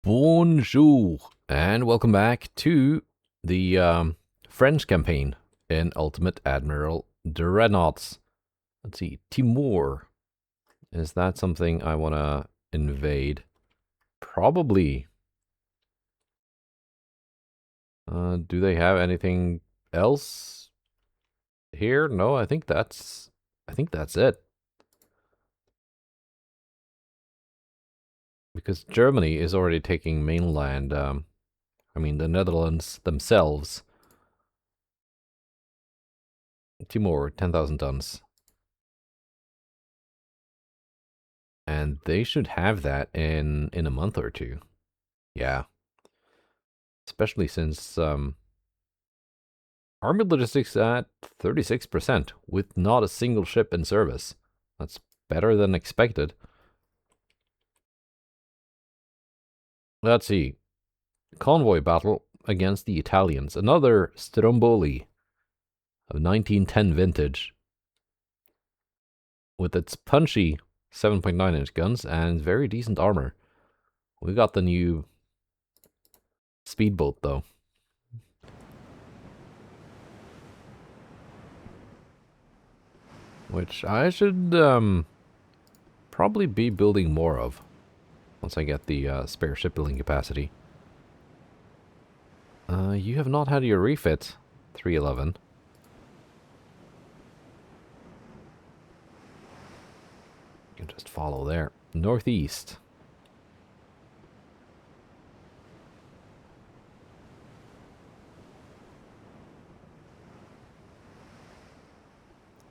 Bonjour, and welcome back to the French campaign in Ultimate Admiral Dreadnoughts. Let's see, Timor. Is that something I want to invade? Probably. Do they have anything else here? No, I think that's it. Because Germany is already taking mainland. I mean, the Netherlands themselves. Timor, 10,000 tons. And they should have that in a month or two. Yeah. Especially since Army logistics at 36% with not a single ship in service. That's better than expected. Let's see. Convoy battle against the Italians. Another Stromboli of 1910 vintage. With its punchy 7.9-inch guns and very decent armor. We got the new speedboat though. Which I should probably be building more of once I get the spare shipbuilding capacity. You have not had your refit, 311. You can just follow there. Northeast.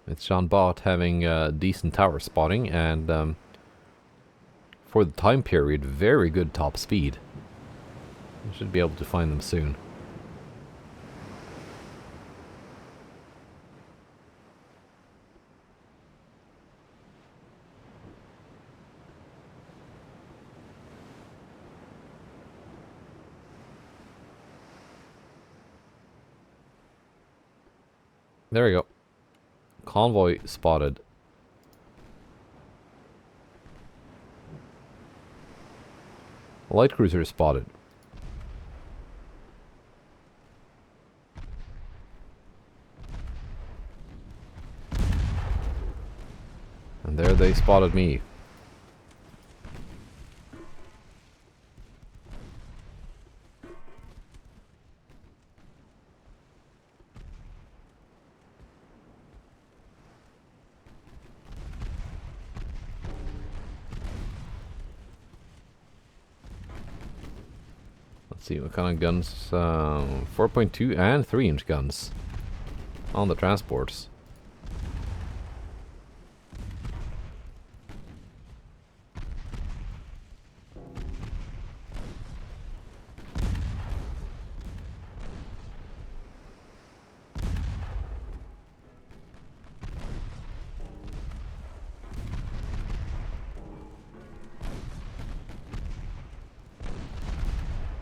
It's Jean Bot having decent tower spotting and for the time period, very good top speed. You should be able to find them soon. There we go. Convoy spotted. Light cruiser spotted. And there they spotted me. Let's see what kind of guns. 4.2 and 3-inch guns on the transports.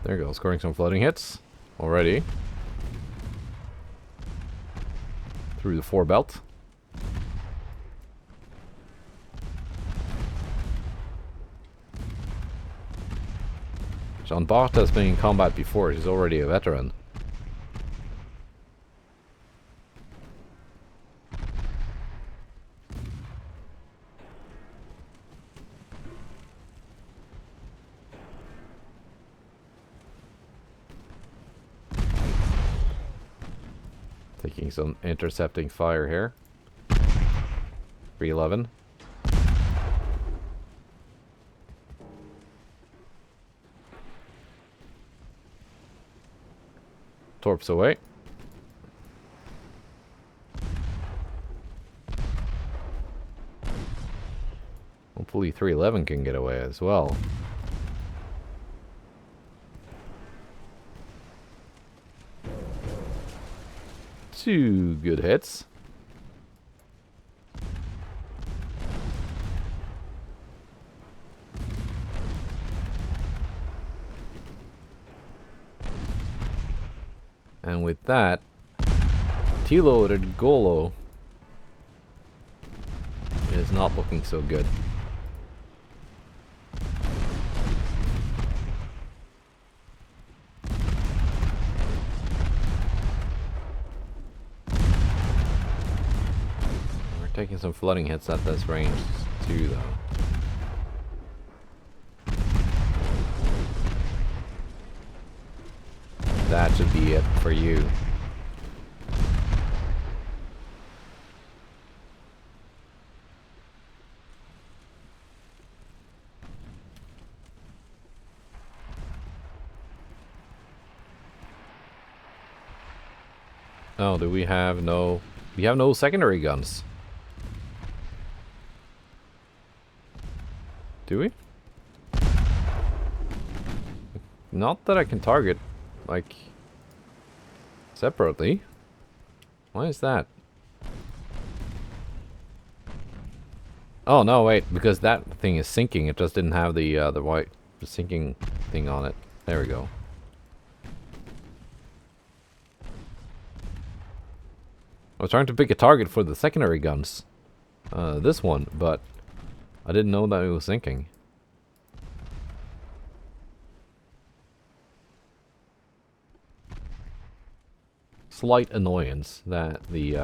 There you go, scoring some floating hits already. Through the 4 belt. Jean Bart has been in combat before, he's already a veteran. Taking some intercepting fire here. 311. Torps away. Hopefully 311 can get away as well. Two good hits. And with that, T-loaded Golo is not looking so good. taking some flooding hits at this range too, though. That should be it for you. Oh, do we have no... We have no secondary guns. Do we? Not that I can target, like, separately. Why is that? Oh, no, wait, because that thing is sinking. It just didn't have the white sinking thing on it. There we go. I was trying to pick a target for the secondary guns. This one, but I didn't know that it was sinking. Slight annoyance that the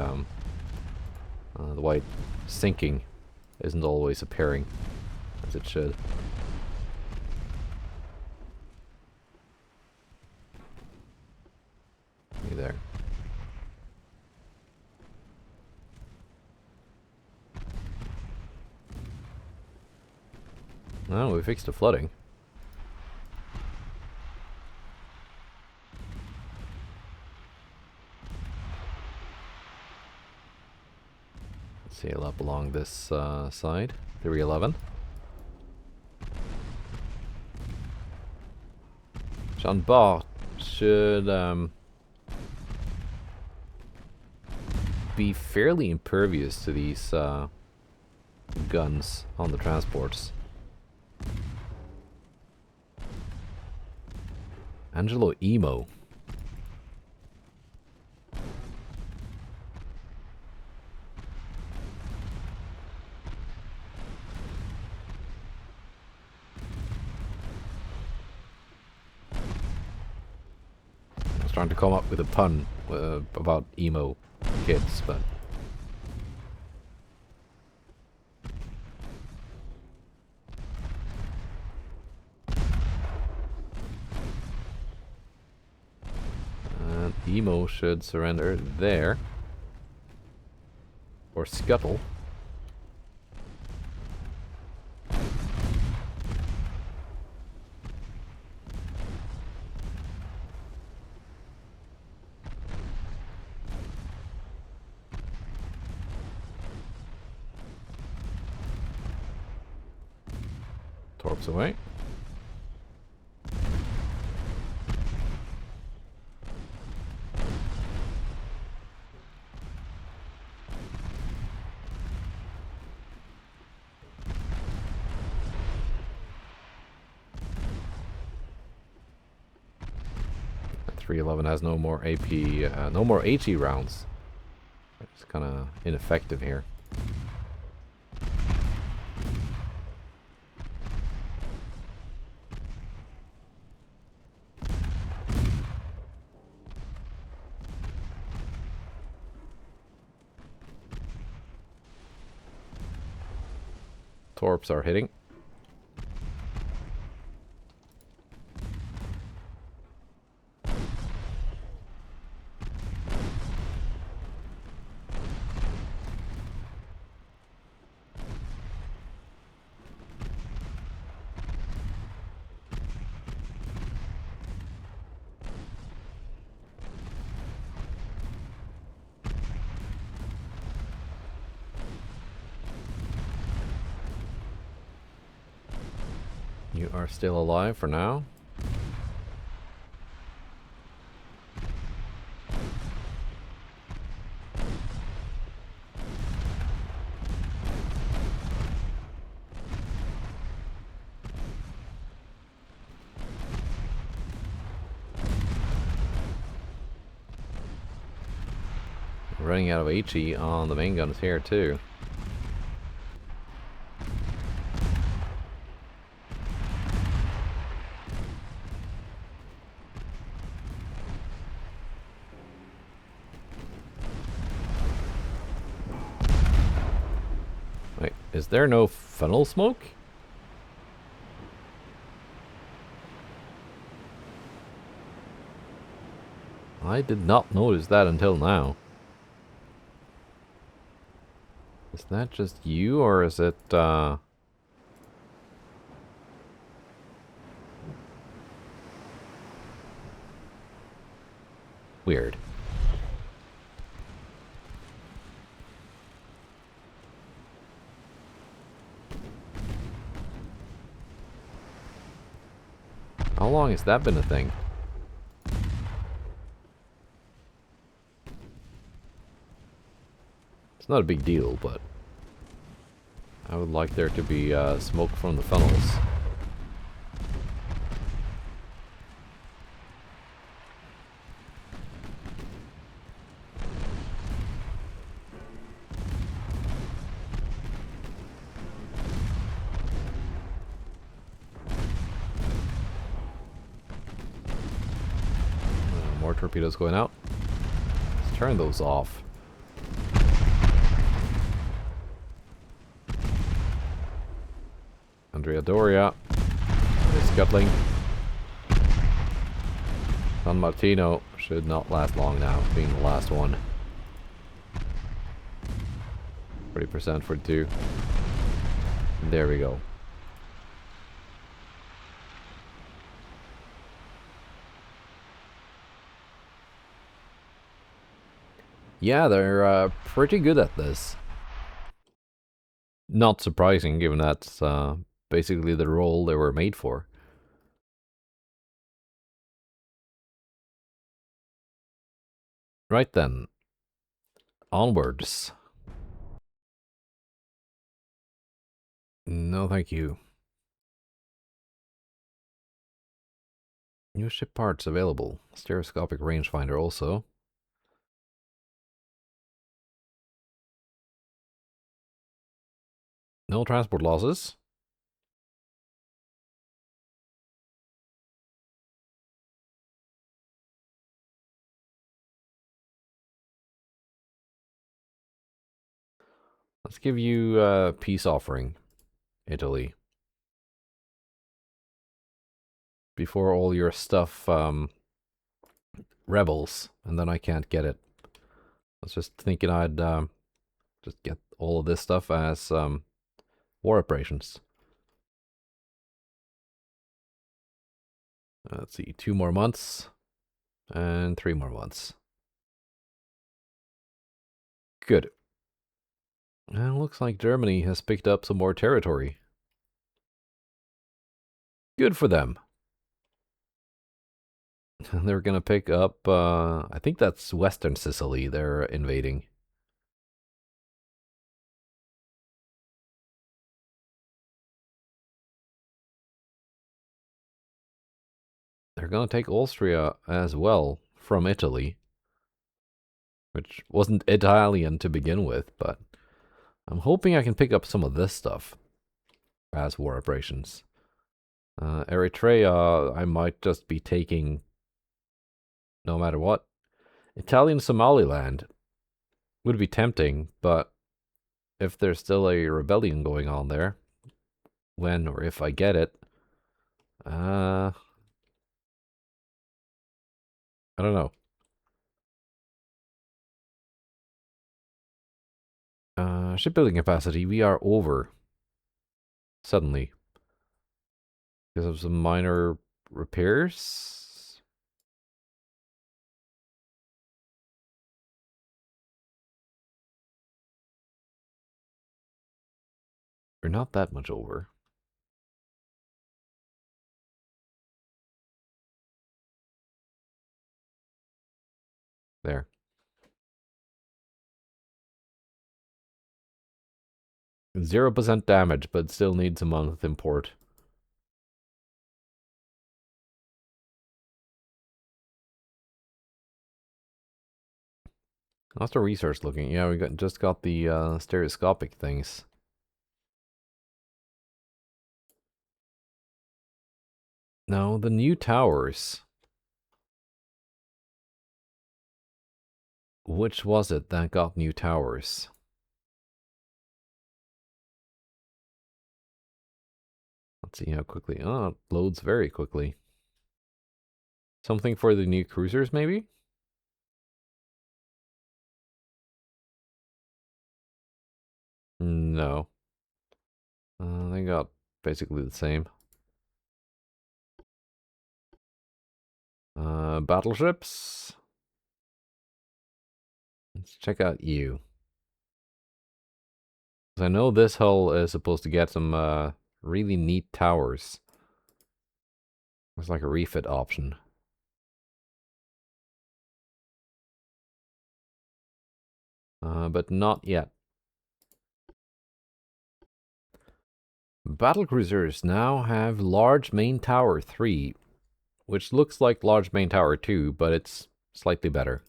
white sinking isn't always appearing as it should. You there. No, we fixed the flooding. Sail up along this side. 311. Jean Bart should be fairly impervious to these guns on the transports. Angelo Emo. I was trying to come up with a pun about emo kids, but... Emo should surrender there. Or scuttle. Torps away. That 311 has no more AP, no more HE rounds. It's kind of ineffective here. Torps are hitting. You are still alive for now. Running out of HE on the main guns here too. Is there no funnel smoke? I did not notice that until now. Is that just you, or is it, weird? How long has that been a thing? It's not a big deal, but I would like there to be smoke from the funnels. More torpedoes going out. Let's turn those off. Andrea Doria is scuttling. San Martino should not last long now, being the last one. 40% for 2. There we go. Yeah, they're pretty good at this. Not surprising, given that's basically the role they were made for. Right then. Onwards. No, thank you. New ship parts available. Stereoscopic rangefinder also. No transport losses. Let's give you a peace offering, Italy. Before all your stuff rebels, and then I can't get it. I was just thinking I'd just get all of this stuff as war operations. Let's see, 2 more months and 3 more months. Good. And it looks like Germany has picked up some more territory. Good for them. They're gonna pick up, I think that's Western Sicily they're invading. They're gonna take Austria as well from Italy, which wasn't Italian to begin with, but I'm hoping I can pick up some of this stuff as war operations. Eritrea, I might just be taking no matter what. Italian Somaliland would be tempting, but if there's still a rebellion going on there, when or if I get it, I don't know. Shipbuilding capacity, we are over. Suddenly. Because of some minor repairs? We're not that much over. There. 0% damage, but still needs a month import. How's the research looking? Yeah, we just got the stereoscopic things. No, the new towers. Which was it that got new towers? Let's see how quickly. Oh, it loads very quickly. Something for the new cruisers, maybe? No. They got basically the same. Battleships. Let's check out you. I know this hull is supposed to get some really neat towers. It's like a refit option. But not yet. Battlecruisers now have Large Main Tower 3, which looks like Large Main Tower 2, but it's slightly better.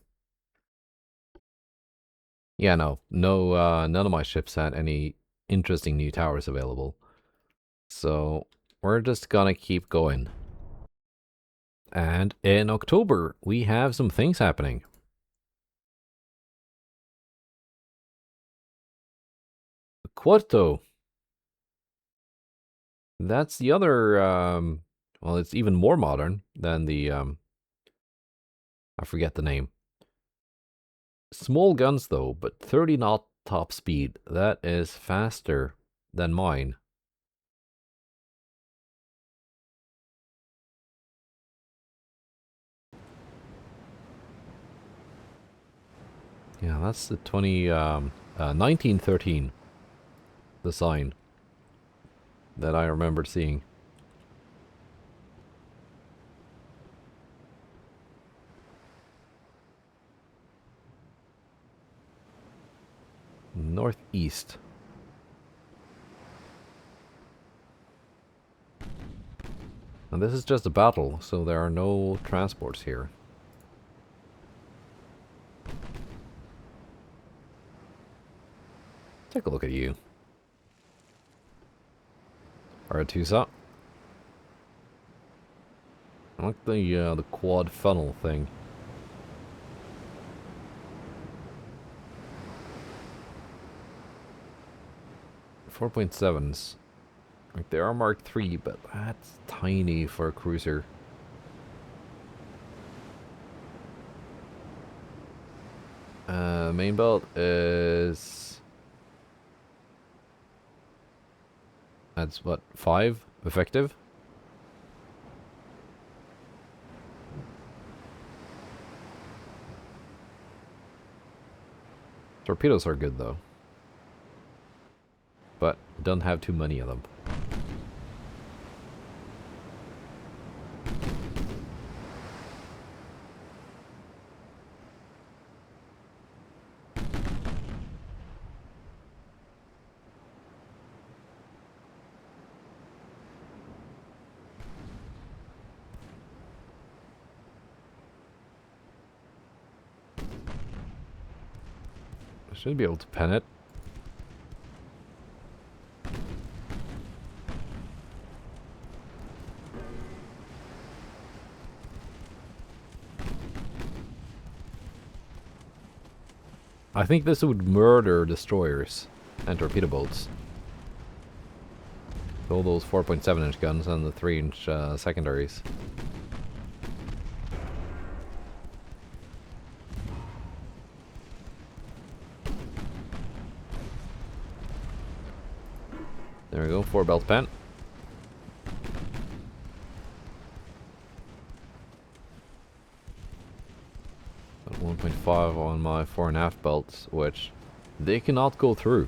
Yeah, no, none of my ships had any interesting new towers available. So we're just gonna keep going. And in October, we have some things happening. Quarto. That's the other, well, it's even more modern than the, I forget the name. Small guns though, but 30 knot top speed. That is faster than mine. Yeah, that's the 1913 design that I remember seeing. Northeast. And this is just a battle, so there are no transports here. Take a look at you. Aratusa. I like the quad funnel thing. .7s. Like they are Mark III, but that's tiny for a cruiser. Main belt is... That's what, 5 effective? Torpedoes are good though. But don't have too many of them. I should be able to pen it. I think this would murder destroyers and torpedo boats. All those 4.7-inch guns and the 3-inch secondaries. There we go, 4 belt pen. Got 1.5 on my 4.5 belts, which they cannot go through.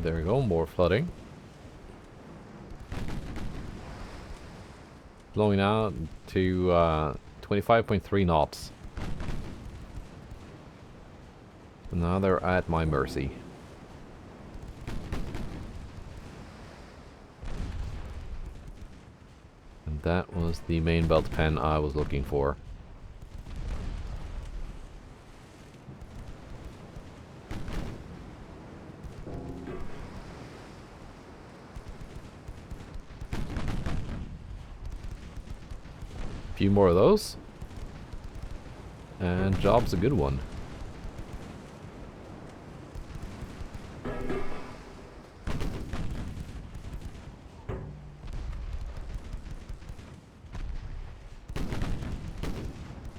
There we go, more flooding. Blowing out to 25.3 knots. Now they're at my mercy. That was the main belt pen I was looking for. A few more of those. And job's a good one.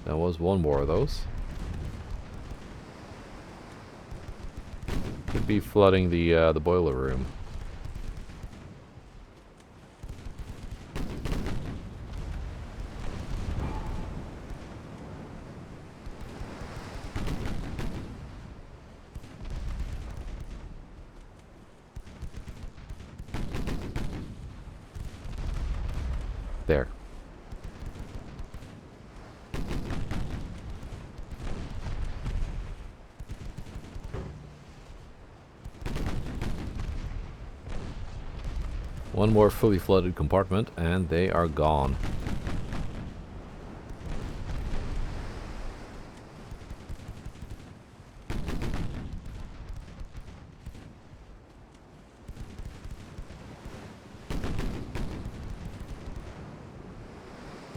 There was one more of those. Could be flooding the boiler room. There. One more fully flooded compartment and they are gone.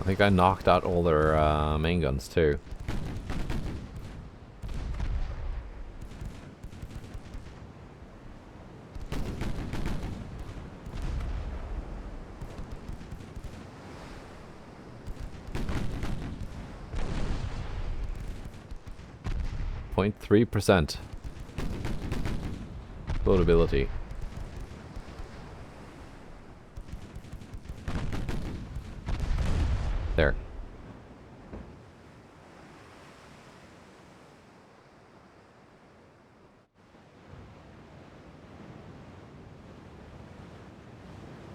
I think I knocked out all their main guns too. .3% floatability. There.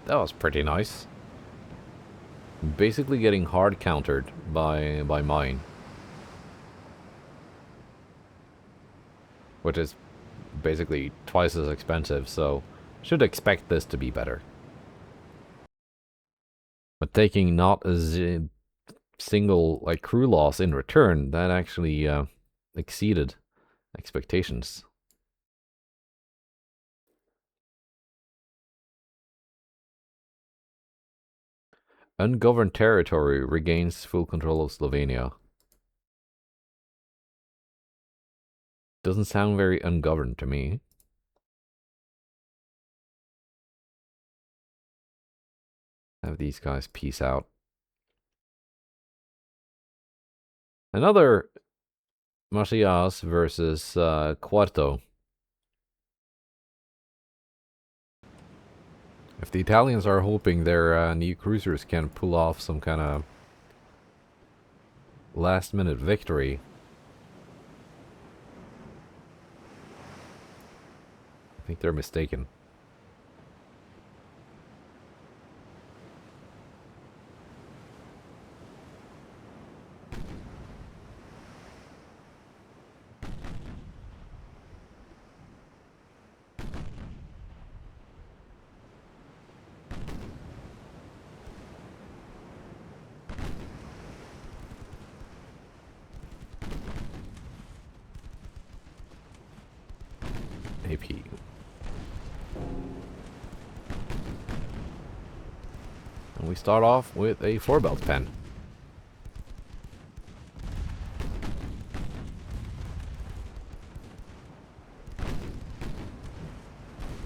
That was pretty nice. Basically getting hard countered by mine. Which is basically twice as expensive, so should expect this to be better. But taking not a single like crew loss in return, that actually exceeded expectations. Ungoverned territory regains full control of Slovenia. Doesn't sound very ungoverned to me. Have these guys peace out. Another Macias versus Quarto. If the Italians are hoping their new cruisers can pull off some kind of last-minute victory, I think they're mistaken. AP. And we start off with a 4-belt pen.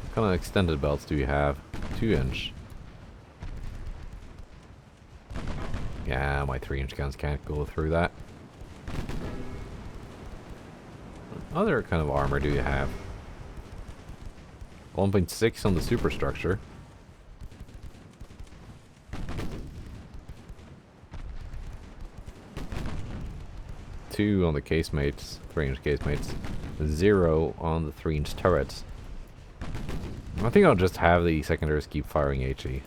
What kind of extended belts do you have? 2-inch. Yeah, my 3-inch guns can't go through that. What other kind of armor do you have? 1.6 on the superstructure. Two on the casemates, 3-inch casemates. 0 on the 3-inch turrets. I think I'll just have the secondaries keep firing HE.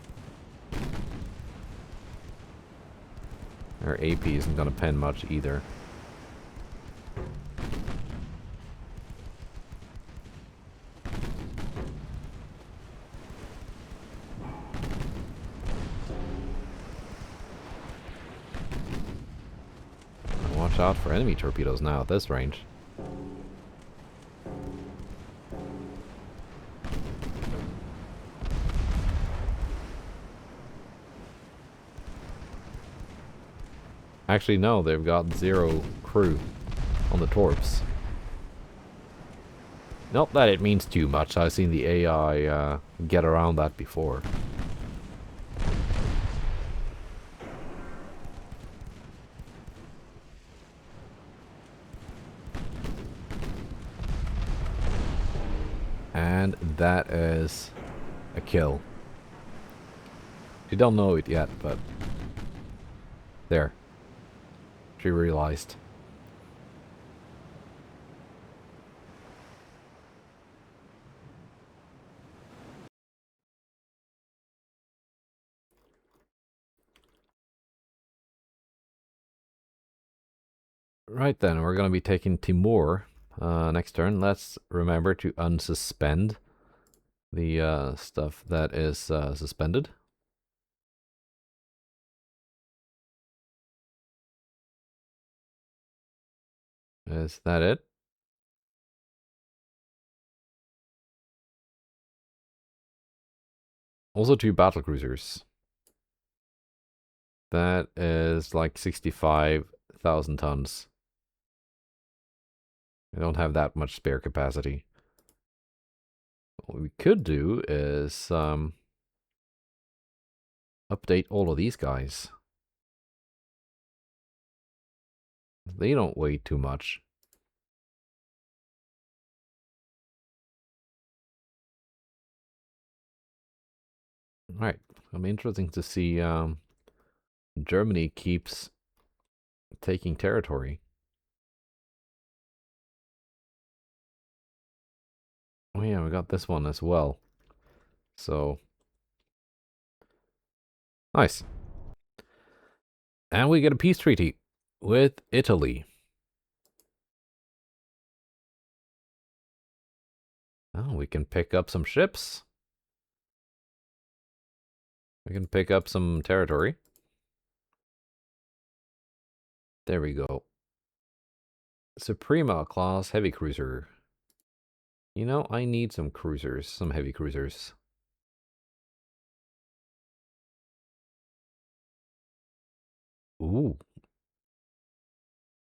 Our AP isn't gonna pen much either. watch out for enemy torpedoes now at this range. Actually, no, they've got 0 crew on the torps. Not that it means too much. I've seen the AI get around that before. And that is a kill. You don't know it yet, but there. She realized. Right then, we're going to be taking Timur next turn. Let's remember to unsuspend the stuff that is suspended. Is that it? Also 2 battlecruisers. That is like 65,000 tons. I don't have that much spare capacity. What we could do is update all of these guys. They don't weigh too much. Alright, it'll be interesting to see Germany keeps taking territory. Oh yeah, we got this one as well. So, nice. And we get a peace treaty with Italy. Oh, we can pick up some ships. We can pick up some territory. There we go. Suprema class heavy cruiser. You know, I need some cruisers, some heavy cruisers. Ooh.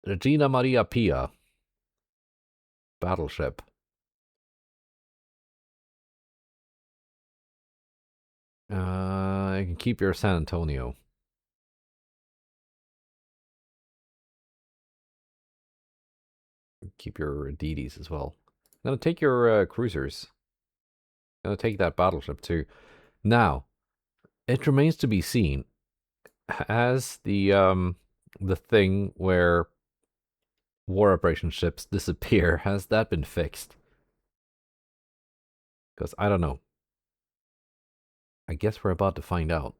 Regina Maria Pia. Battleship. You can keep your San Antonio. Keep your DDs as well. I'm gonna take your cruisers. I'm gonna take that battleship too. Now, it remains to be seen. Has the thing where war operation ships disappear, has that been fixed? Because I don't know. I guess we're about to find out.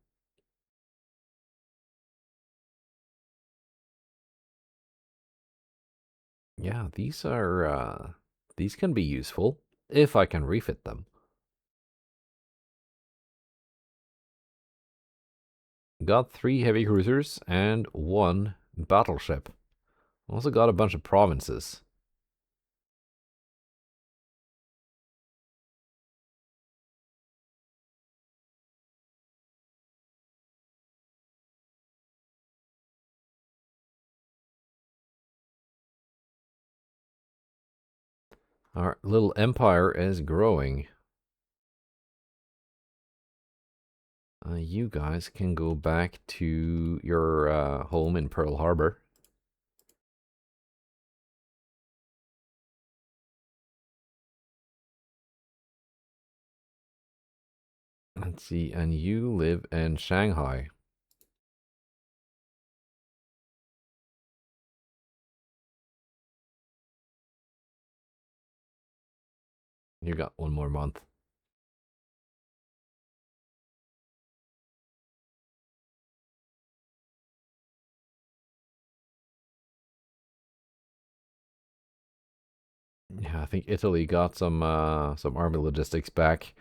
Yeah, these can be useful if I can refit them. Got 3 heavy cruisers and 1 battleship. Also got a bunch of provinces. Our little empire is growing. You guys can go back to your home in Pearl Harbor. Let's see, and you live in Shanghai. You got 1 more month. Yeah, I think Italy got some army logistics back.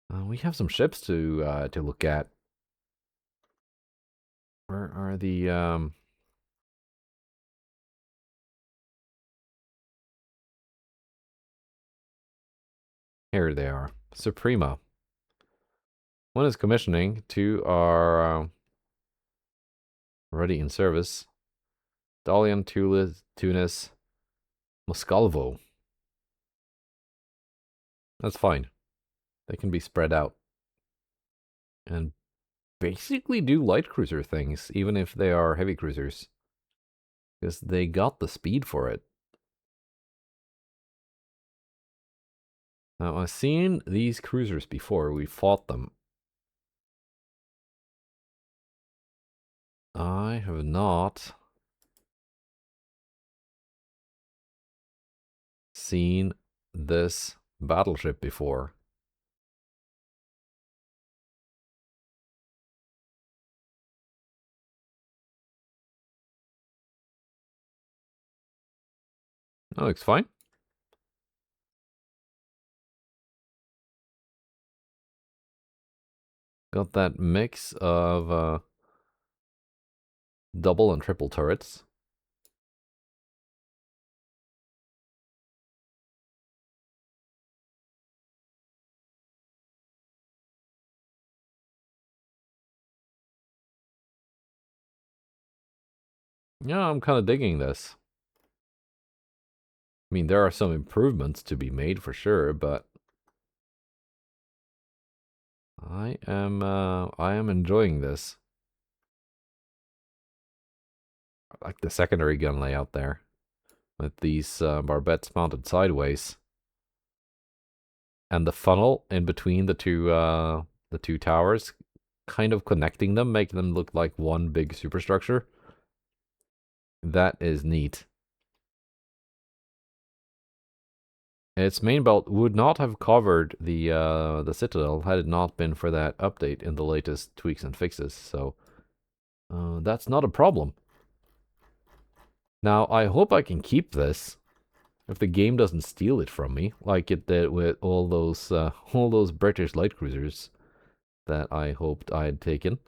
We have some ships to look at. Where are the Here they are. Suprema. One is commissioning. Two are already in service. Dalian, Tunis, Moscalvo. That's fine. They can be spread out. And basically do light cruiser things, even if they are heavy cruisers. Because they got the speed for it. Now, I've seen these cruisers before. We fought them. I have not seen this battleship before. That looks fine. Got that mix of double and triple turrets. Yeah, I'm kind of digging this. I mean, there are some improvements to be made for sure, but I am enjoying this. I like the secondary gun layout there, with these barbettes mounted sideways, and the funnel in between the two towers, kind of connecting them, making them look like one big superstructure. That is neat. Its main belt would not have covered the Citadel had it not been for that update in the latest tweaks and fixes, so that's not a problem. Now, I hope I can keep this if the game doesn't steal it from me, like it did with all those British light cruisers that I hoped I had taken.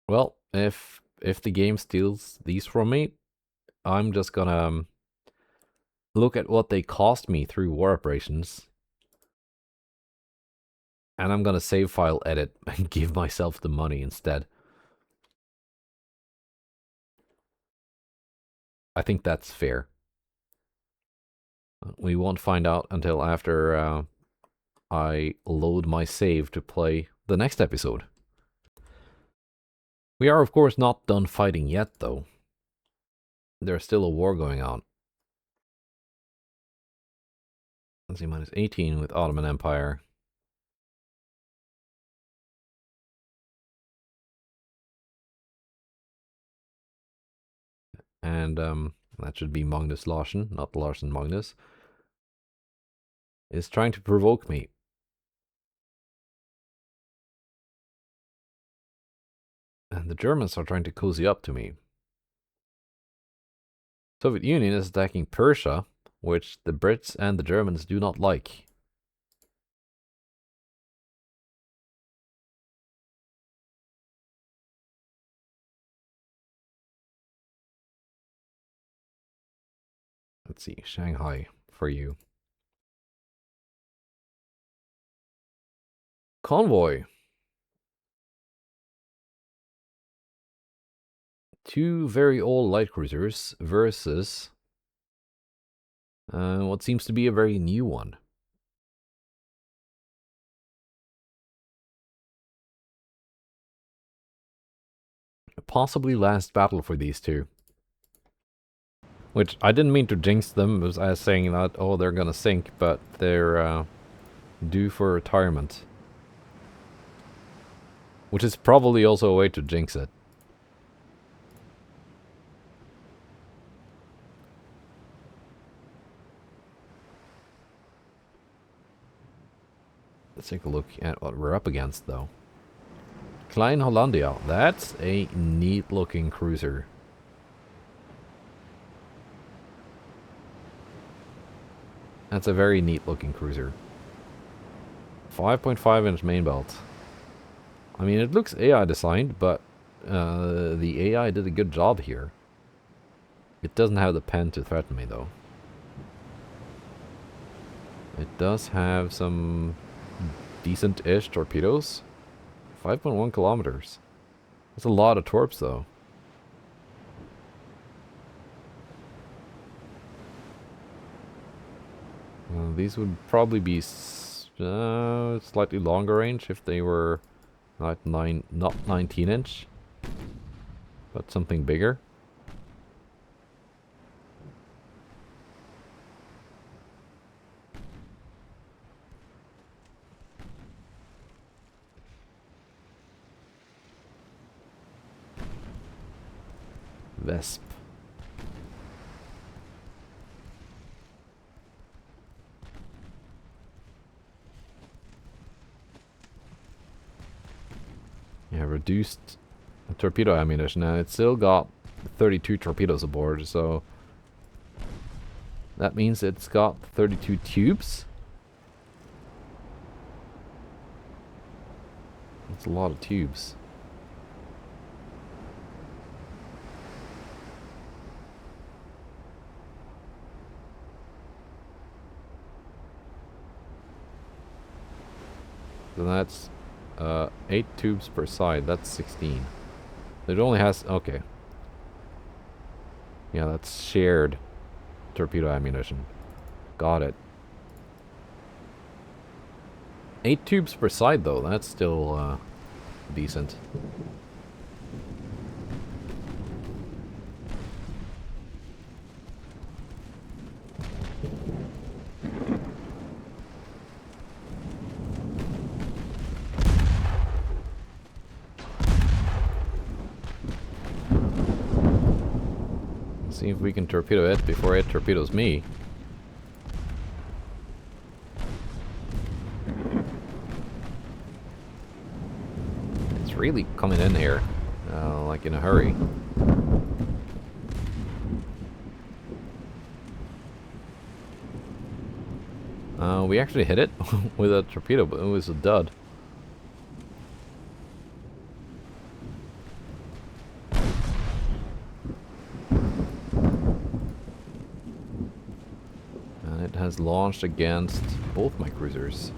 Well, if the game steals these from me, I'm just gonna look at what they cost me through war operations, and I'm gonna save file edit and give myself the money instead. I think that's fair. We won't find out until after I load my save to play the next episode. We are, of course, not done fighting yet, though. There's still a war going on. Let's see, minus 18 with Ottoman Empire. And that should be Magnus Larsen, not Larsen Magnus, is trying to provoke me. And the Germans are trying to cozy up to me. Soviet Union is attacking Persia, which the Brits and the Germans do not like. Let's see, Shanghai for you. Convoy. Two very old light cruisers versus what seems to be a very new one. Possibly last battle for these two. Which I didn't mean to jinx them as saying that, oh, they're gonna sink, but they're due for retirement. Which is probably also a way to jinx it. Let's take a look at what we're up against, though. Klein Hollandia. That's a neat-looking cruiser. That's a very neat-looking cruiser. 5.5-inch main belt. I mean, it looks AI designed, but the AI did a good job here. It doesn't have the pen to threaten me, though. It does have some decent-ish torpedoes. 5.1 kilometers. That's a lot of torps, though. These would probably be slightly longer range if they were not 19-inch, but something bigger. Vesp. Yeah, reduced torpedo ammunition, and it's still got 32 torpedoes aboard, so that means it's got 32 tubes. That's a lot of tubes. So that's 8 tubes per side. That's 16. It only has... okay. Yeah, that's shared torpedo ammunition. Got it. 8 tubes per side, though. That's still decent. See if we can torpedo it before it torpedoes me. It's really coming in here, like in a hurry. We actually hit it with a torpedo, but it was a dud. Has launched against both my cruisers.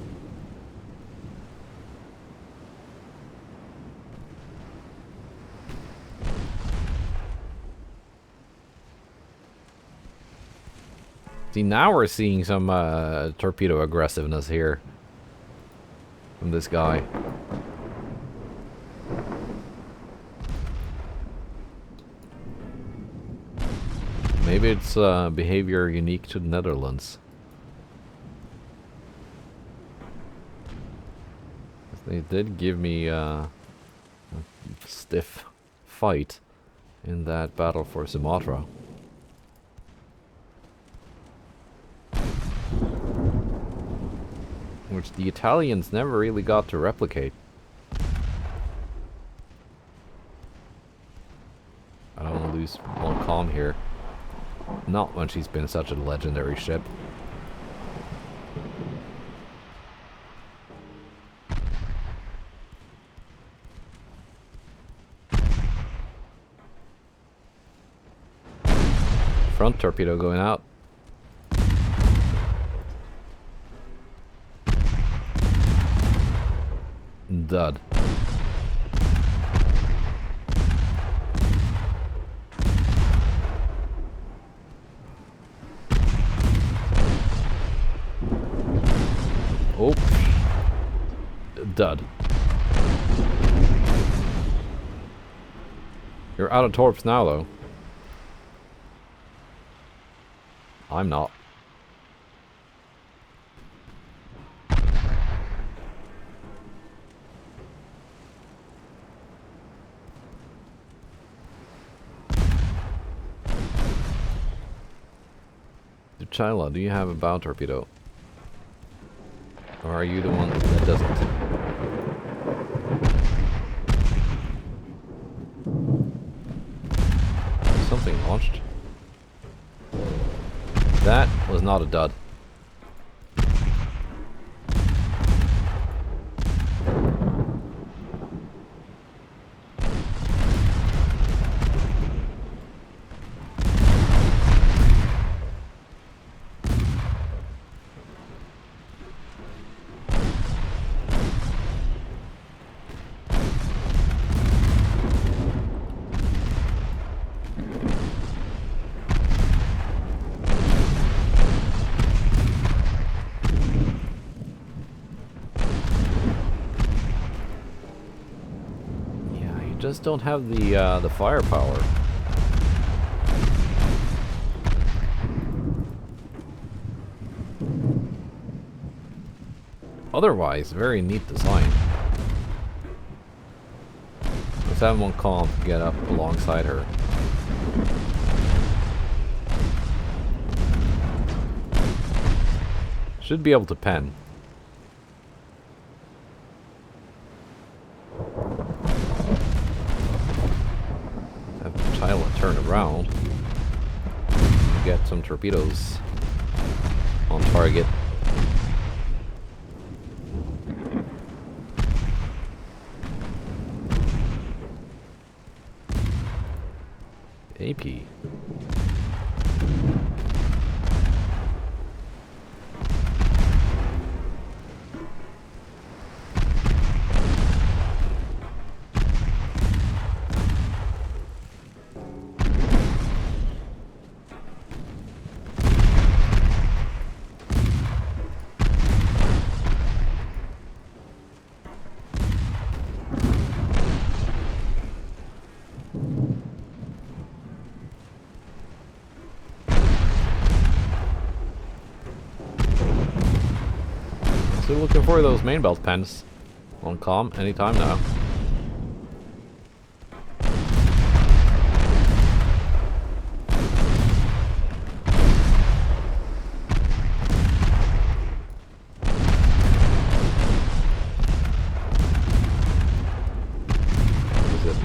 See, now we're seeing some torpedo aggressiveness here from this guy. Maybe it's behavior unique to the Netherlands. They did give me a stiff fight in that battle for Sumatra. Which the Italians never really got to replicate. I don't want to lose Montcalm here. Not when she's been such a legendary ship. Front torpedo going out. Dud. Oh. Dud. You're out of torps now, though. I'm not. Duchala, do you have a bow torpedo? Or are you the one that doesn't? Something launched. That was not a dud. just don't have the firepower. Otherwise, very neat design. Let's have one calm get up alongside her. Should be able to pen. Have the child turn around. Get some torpedoes on target. AP. Still looking for those main belt pens. On calm anytime now.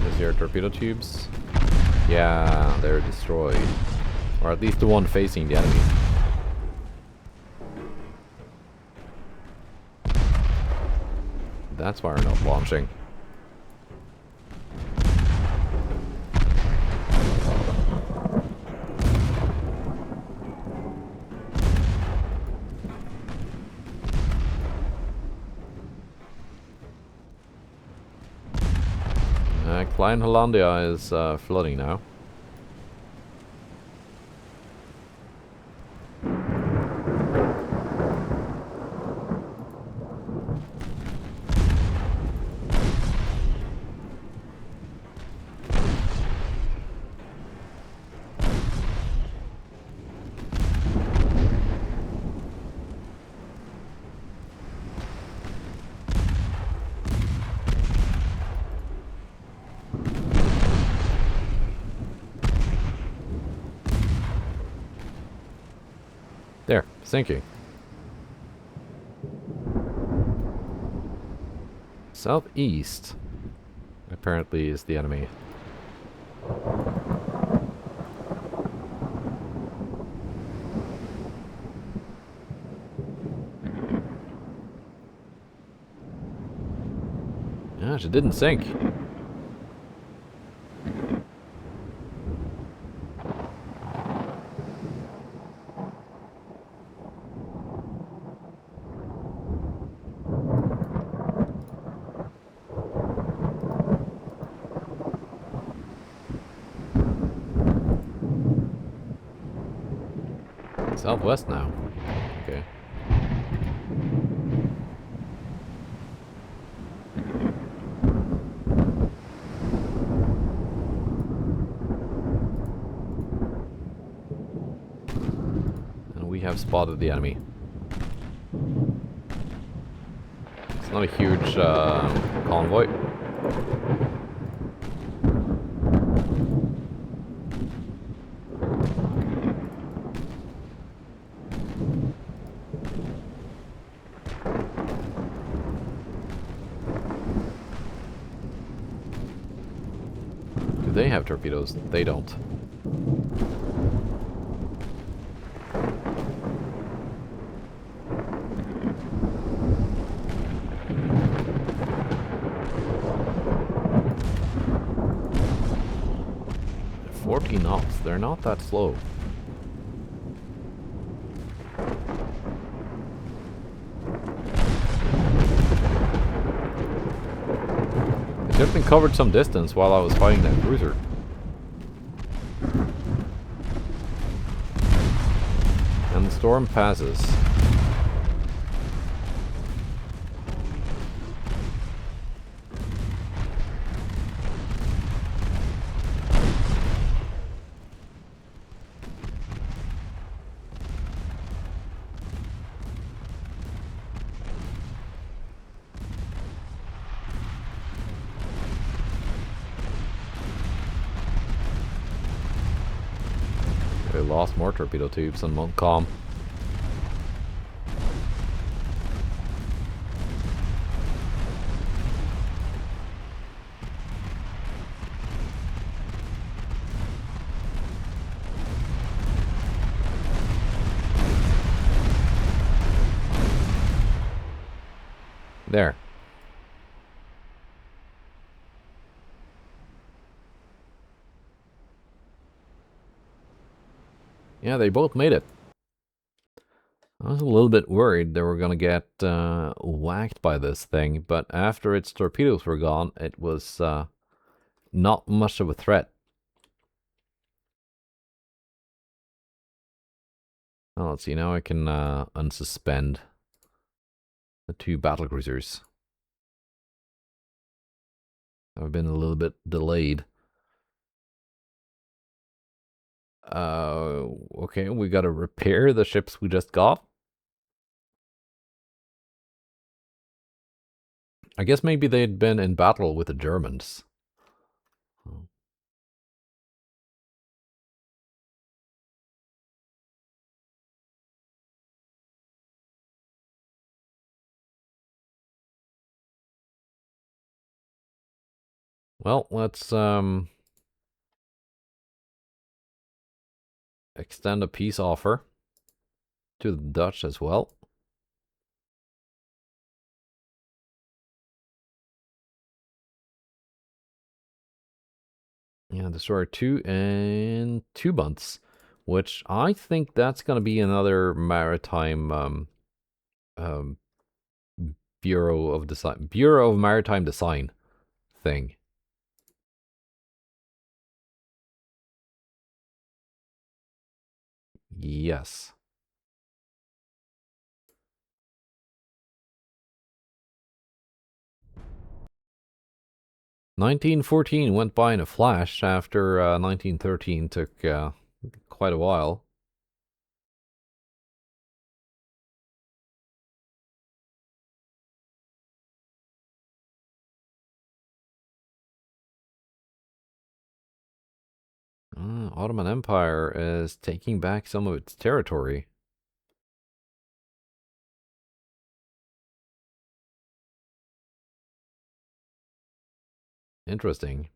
Is there torpedo tubes? Yeah, they're destroyed. Or at least the one facing the enemy. That's why we're not launching. Klein Hollandia is flooding now. There, sinking. Southeast, apparently, is the enemy. Yeah, she didn't sink. Southwest now. Okay. And we have spotted the enemy. It's not a huge convoy. They have torpedoes. They don't. They're 14 knots. They're not that slow. Definitely covered some distance while I was fighting that cruiser. And the storm passes. We lost more torpedo tubes on Montcalm. There. Yeah, they both made it. I was a little bit worried they were going to get whacked by this thing, but after its torpedoes were gone, it was not much of a threat. Oh, let's see, now I can unsuspend the two battlecruisers. I've been a little bit delayed. Okay, we gotta repair the ships we just got. I guess maybe they'd been in battle with the Germans. Well, let's extend a peace offer to the Dutch as well. Yeah, destroyer 2 in 2 months, which I think that's going to be another maritime um, Bureau of Maritime Design thing. Yes. 1914 went by in a flash after 1913 took quite a while. Ottoman Empire is taking back some of its territory. Interesting.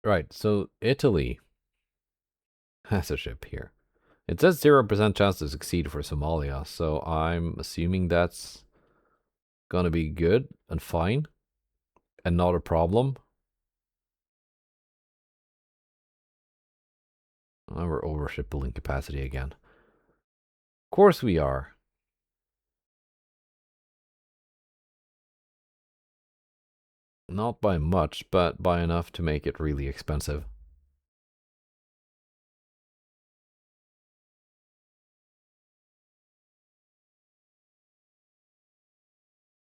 Right, so Italy has a ship here. It says 0% chance to succeed for Somalia, so I'm assuming that's gonna be good and fine and not a problem. Oh, we're over shipbuilding capacity again. Of course we are. Not by much, but by enough to make it really expensive.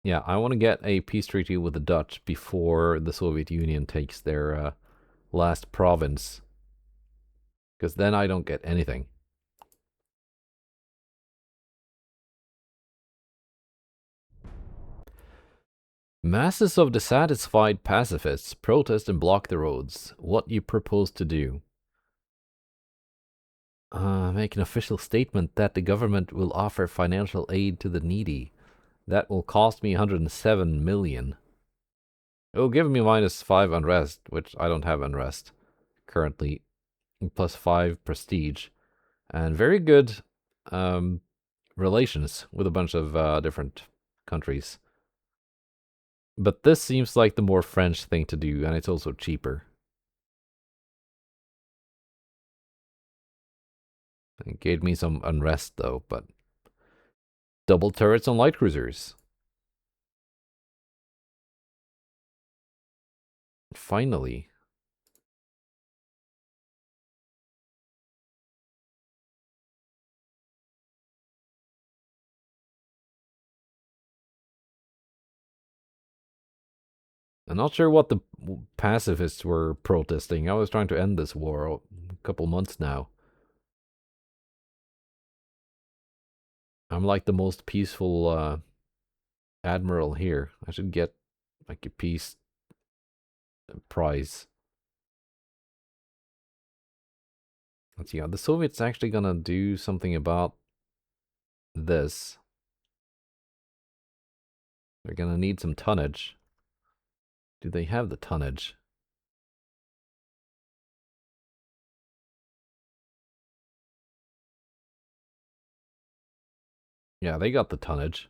Yeah, I want to get a peace treaty with the Dutch before the Soviet Union takes their last province. Because then I don't get anything. Masses of dissatisfied pacifists protest and block the roads. What you propose to do? Make an official statement that the government will offer financial aid to the needy. That will cost me 107 million. It will give me -5 unrest, which I don't have unrest currently, +5 prestige, and very good relations with a bunch of different countries. But this seems like the more French thing to do, and it's also cheaper. It gave me some unrest though, but double turrets on light cruisers. Finally. I'm not sure what the pacifists were protesting. I was trying to end this war a couple months now. I'm like the most peaceful admiral here. I should get like a peace prize. Let's see. Are the Soviets actually gonna do something about this? They're gonna need some tonnage. Do they have the tonnage? Yeah, they got the tonnage.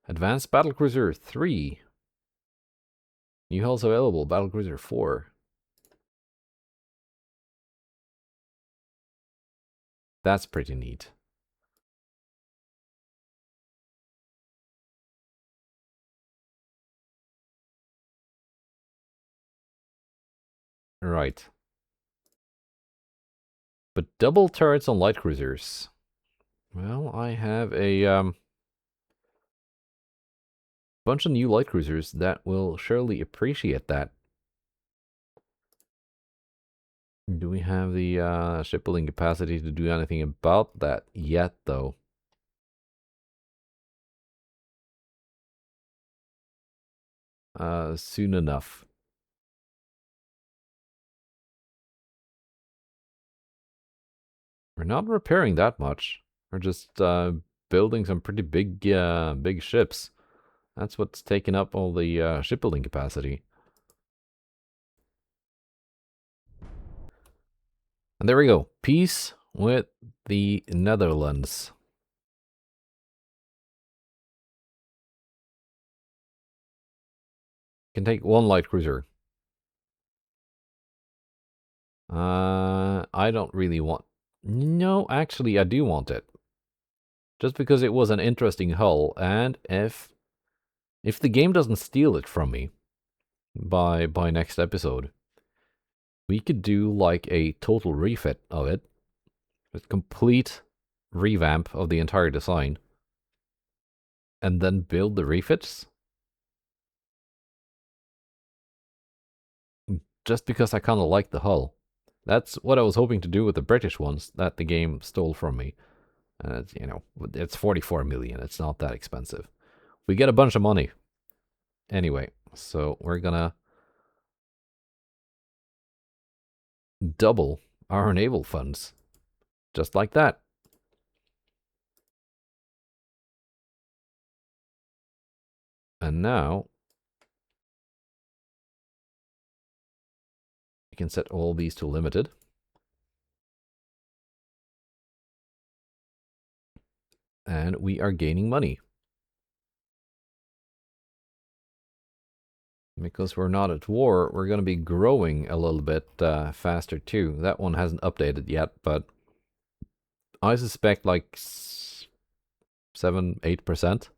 Advanced Battlecruiser 3. New hulls available. Battlecruiser 4. That's pretty neat. Right. But double turrets on light cruisers. Well, I have a bunch of new light cruisers that will surely appreciate that. Do we have the shipbuilding capacity to do anything about that yet, though? Soon enough. We're not repairing that much. We're just building some pretty big ships. That's what's taking up all the shipbuilding capacity. And there we go. Peace with the Netherlands. Can take one light cruiser. I don't really want... No, actually, I do want it. Just because it was an interesting hull, and if the game doesn't steal it from me by next episode, we could do like a total refit of it. A complete revamp of the entire design. And then build the refits. Just because I kind of like the hull. That's what I was hoping to do with the British ones that the game stole from me. You know, it's 44 million. It's not that expensive. We get a bunch of money. Anyway, so we're gonna double our naval funds. Just like that. And now we can set all these to limited. And we are gaining money. Because we're not at war, we're going to be growing a little bit faster too. That one hasn't updated yet, but I suspect like 7-8%.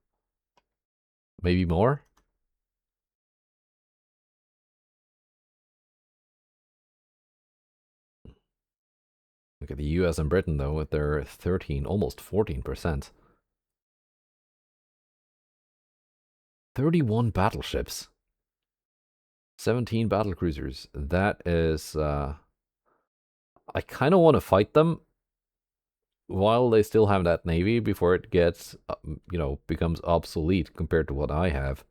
Maybe more. Look at the US and Britain though, with their 13, almost 14%. 31 battleships. 17 battlecruisers. That is... I kind of want to fight them while they still have that navy before it gets, becomes obsolete compared to what I have.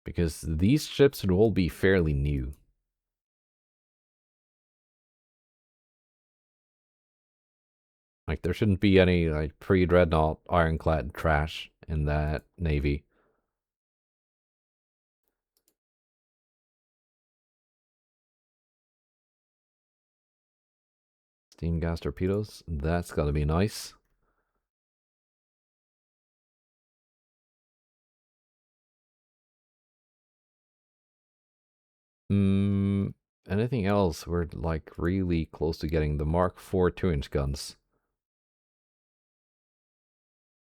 Because these ships should all be fairly new. Like, there shouldn't be any, like, pre-dreadnought ironclad trash in that navy. Steam gas torpedoes. That's gotta be nice. Anything else? We're, like, really close to getting the Mark IV 2-inch guns.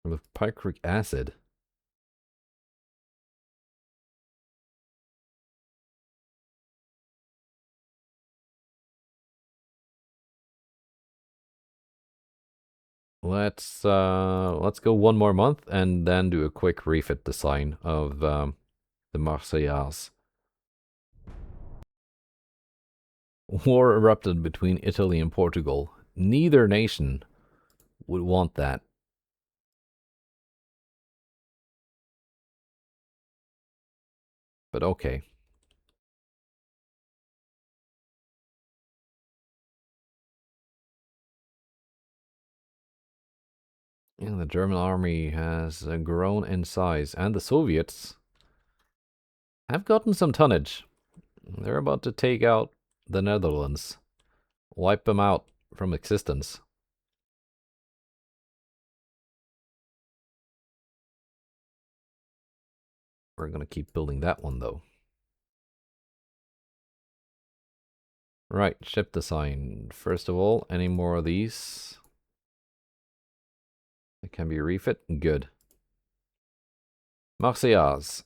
With picric acid. Let's go one more month and then do a quick refit design of the Marseillaise. War erupted between Italy and Portugal. Neither nation would want that. But okay. And the German army has grown in size, and the Soviets have gotten some tonnage. They're about to take out the Netherlands, wipe them out from existence. We're going to keep building that one, though. Right, ship design. First of all, any more of these? It can be refit. Good. Marseillais.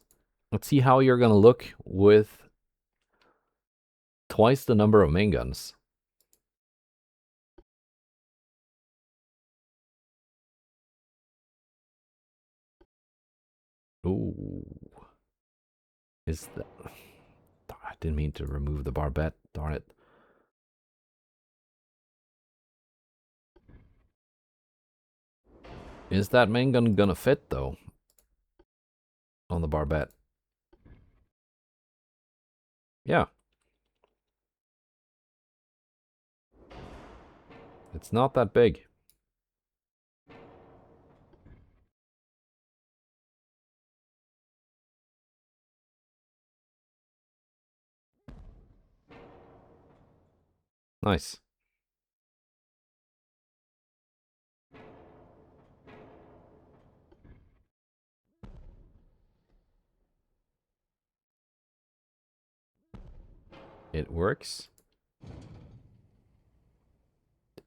Let's see how you're going to look with twice the number of main guns. Ooh. Is that... I didn't mean to remove the barbette. Darn it. Is that main gun gonna fit, though? On the barbette? Yeah. It's not that big. Nice. It works.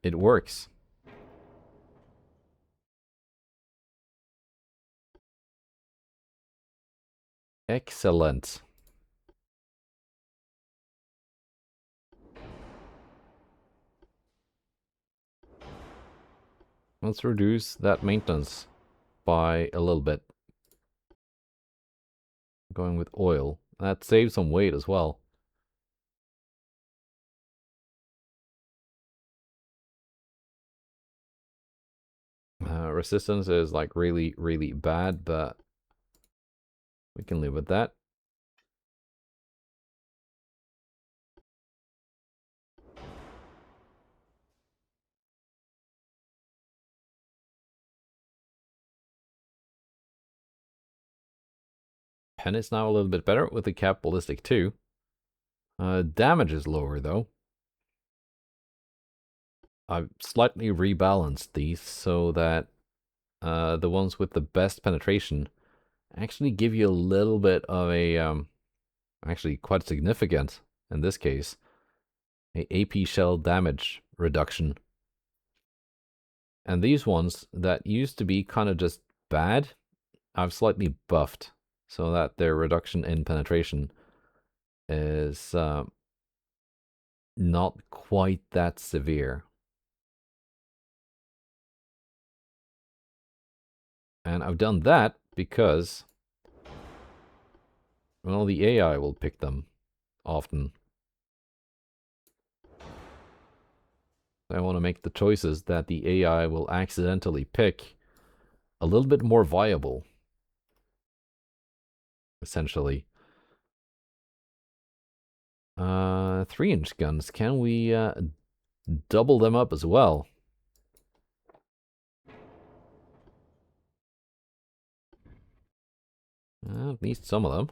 It works. Excellent. Let's reduce that maintenance by a little bit. Going with oil. That saves some weight as well. Resistance is like really, really bad, but we can live with that. Pen is now a little bit better with the cap ballistic too. Damage is lower though. I've slightly rebalanced these so that the ones with the best penetration actually give you a little bit of a, actually quite significant in this case, a AP shell damage reduction. And these ones that used to be kind of just bad, I've slightly buffed so that their reduction in penetration is not quite that severe. And I've done that because, well, the AI will pick them often. I want to make the choices that the AI will accidentally pick a little bit more viable, essentially. 3-inch guns. Can we double them up as well? At least some of them.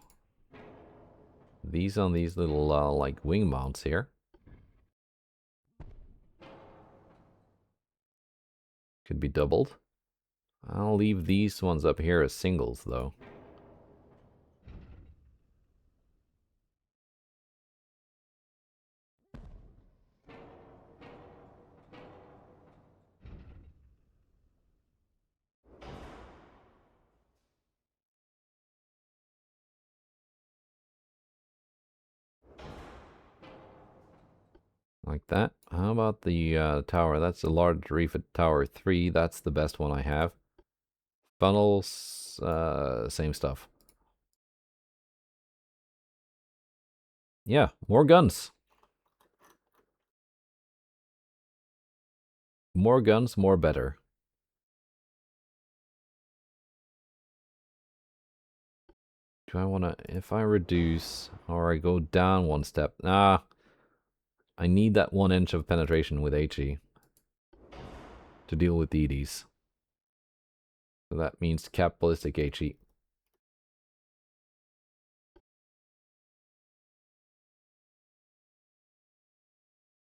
These on these little, like, wing mounts here. Could be doubled. I'll leave these ones up here as singles, though. Like that. How about the tower? That's a large refit tower 3. That's the best one I have. Funnels, same stuff. Yeah, more guns. More guns, more better. Do I want to, if I reduce, or I go down one step, I need that 1 inch of penetration with HE to deal with EDs. So that means cap ballistic HE.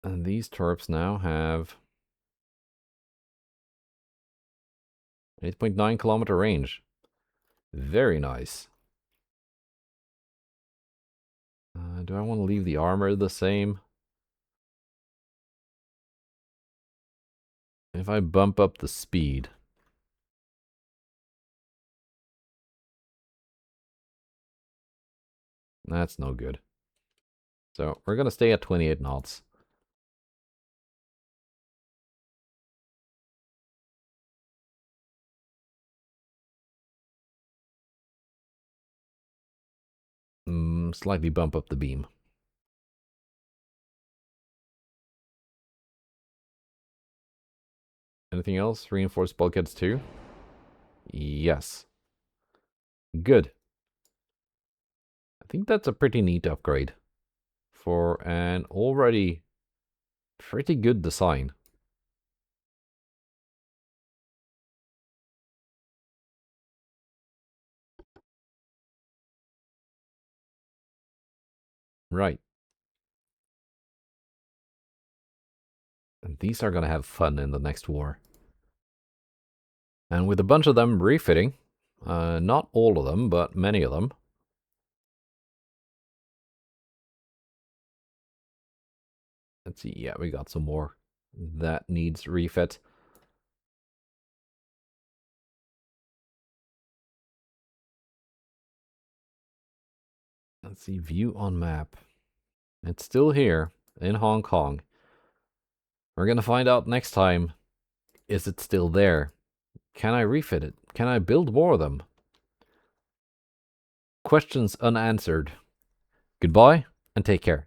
And these turrets now have 8.9 kilometer range. Very nice. Do I want to leave the armor the same? If I bump up the speed. That's no good. So we're going to stay at 28 knots. Slightly bump up the beam. Anything else? Reinforced bulkheads too? Yes. Good. I think that's a pretty neat upgrade for an already pretty good design. Right. And these are going to have fun in the next war. And with a bunch of them refitting, not all of them, but many of them. Let's see, yeah, we got some more that needs refit. Let's see, view on map. It's still here in Hong Kong. We're going to find out next time, is it still there? Can I refit it? Can I build more of them? Questions unanswered. Goodbye and take care.